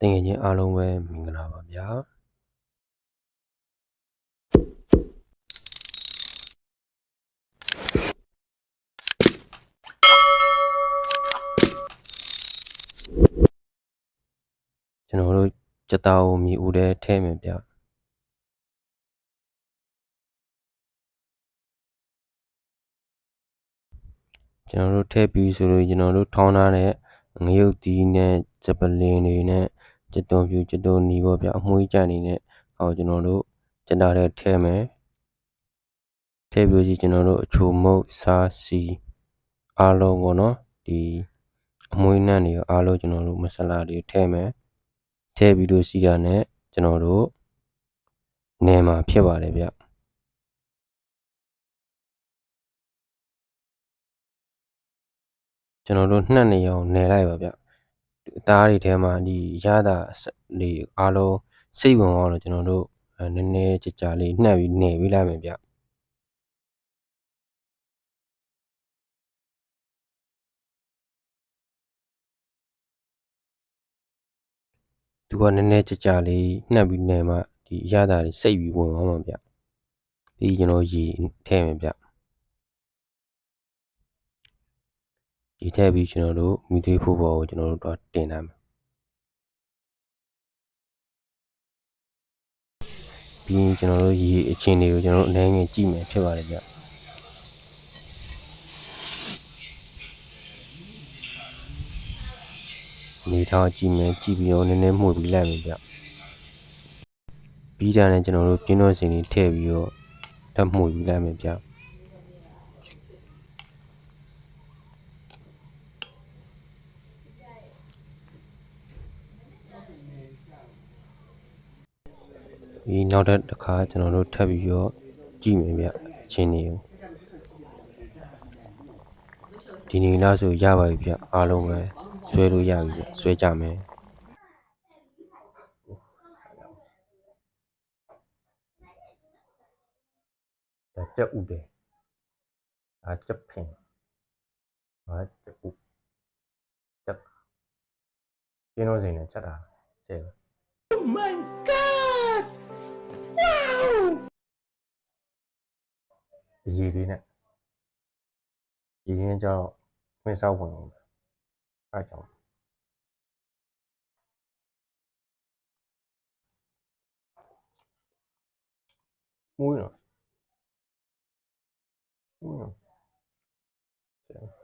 တကယ်ချင်းအားလုံးပဲမင်္ဂလာပါဗျာကျွန်တော်တို့ကြက်သားကိုမြေဦးထဲထည့်မယ်ဗျကျွန်တော်တို့ထည့်ပြီးဆိုလို့ကျွန်တော်တို့ထောင်းထားတဲ့ငရုတ်သီးနဲ့စပလင်တွေနဲ့ကြက်သွန်ဖြူကြက်သွန်နီပေါ့ဗျအမွှေးကြက်နေနဲ့ကျွန်တော်တို့ကြက်သားထဲထည့်မယ်ထည့်ပြီးကျွန်တော်တို့အချိုမုတ်စားစီအားလုံးပေါ့နော်ဒီအမွှေးနှံ့တွေအားလုံးကျွန်တော်တို့မဆလာတွေထည့်မယ်ထည့်ပြီးလို့စီတာနဲ့ကျွန်တော်တို့နယ်မှာဖြစ်ပါတယ်ဗျကျွန်တော်တို့နှက်နေအောင်နယ်လိုက်ပါဗျအသားတွေထဲမှာဒီရတာတွေအားလုံးစိတ်ဝင်အောင်လို့ကျွန်တော်တို့နည်းနည်းကြာလေးနှက်ပြီးနယ်ပေးလိုက်မယ်ဗျသူကနည်းနည်းကြာလေးနှက်ပြီးနယ်မှာဒီရတာတွေစိတ်ပြီးဝင်အောင်ပါဗျပြီးကျွန်တော်ရေထည့်မယ်ဗျရေထည့်ပြီးကျွန်တော်တို့မိသေးဖို့ပေါ်ကိုကျွန်တော်တို့တော့တင်ထားမယ်ပြီးကျွန်တော်တို့ရေအချင်းတွေကိုကျွန်တော်တို့အနေငယ်ကြည့်မယ်ဖြစ်ပါတယ်ဗျနေထားကြည့်မယ်ကြည့်ပြီးတော့နည်းနည်းမှုတ်ပြီးလိုက်မယ်ဗျပြီးကြတဲ့ကျွန်တော်တို့ပြင်းတော့စင်တွေထည့်ပြီးတော့ဓာတ်မှုတ်ပြီးလိုက်မယ်ဗျပြီးနောက်တစ်ခါကျွန်တော်တို့ထပ်ပြီးတော့ကြည့်မယ်ဗျအချင်းတွေကိုဒီနေ့လားဆိုရပါပြီဗျအားလုံးပဲဆွဲလို့ရပြီဗျဆွဲကြမယ်ဒါကြက်ဥတယ်ဒါကြက်ဖင်ဒါကြက်ဥကြက်ပြင်းတော့စင်နဲ့ချက်တာဆဲပဲ Oh my god wow ရေလေးနဲ့ရေရင်းကြောင့်ဝင်ဆောက်ဝင်အောင်အားကြောင့်မွေးတော့ဆဲ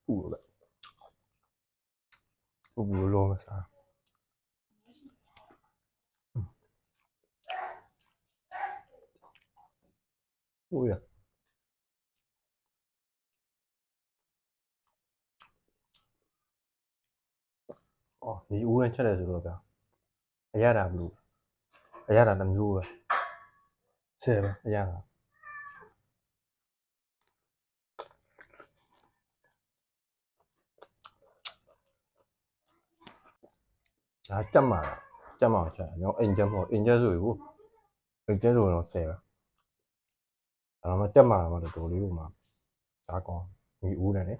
ပူပဲပူလောမစားပူရအော်ဒီဦးနဲ့ချက်တယ်ဆိုတော့ဗျာအရတာဘလို့အရတာတစ်မျိုးပဲဆဲပဲအရတာဒါကြက်မှာချက်ကျွန်တော်အိမ်ချက်မဟုတ်အိမ်ချက်ဆိုဘူးအိမ်ချက်ဆိုတော့ဆဲပဲဒါမှကြက်မှာတော့တော်လေးကိုမှဒါကောင်းဒီဦးနဲ့လေ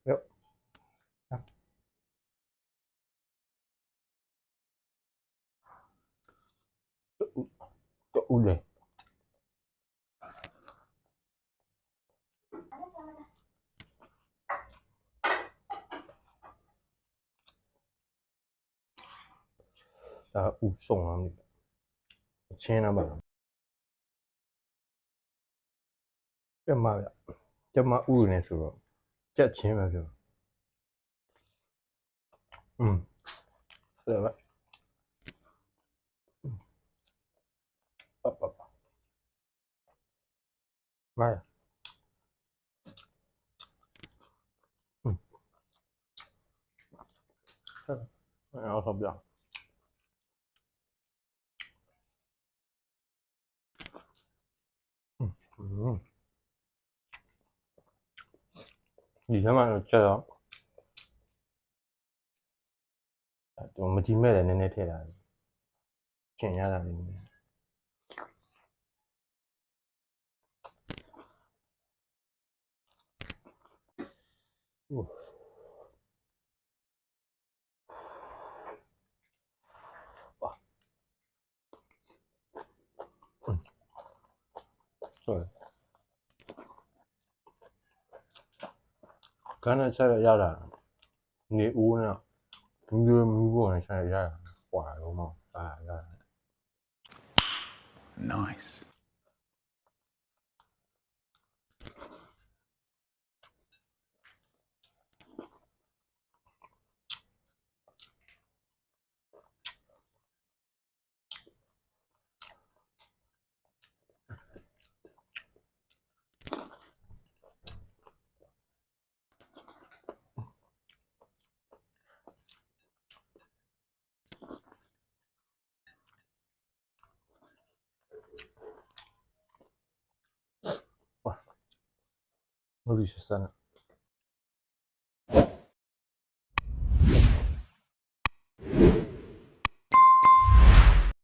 Yep. Udah. Usong lắm. Trên là bảo. Cái mà u này rồi. Chắc trên là rồi. Được vậy. 妈呀！然后投票。以前嘛叫做，我们集咩嚟呢？贴啦，剪下来的。哇，对，刚才吃了鸭蛋，你屋呢？你就没过来吃鸭蛋，哇，有吗？啊，鸭蛋。Nice. 哇，我绿色呢。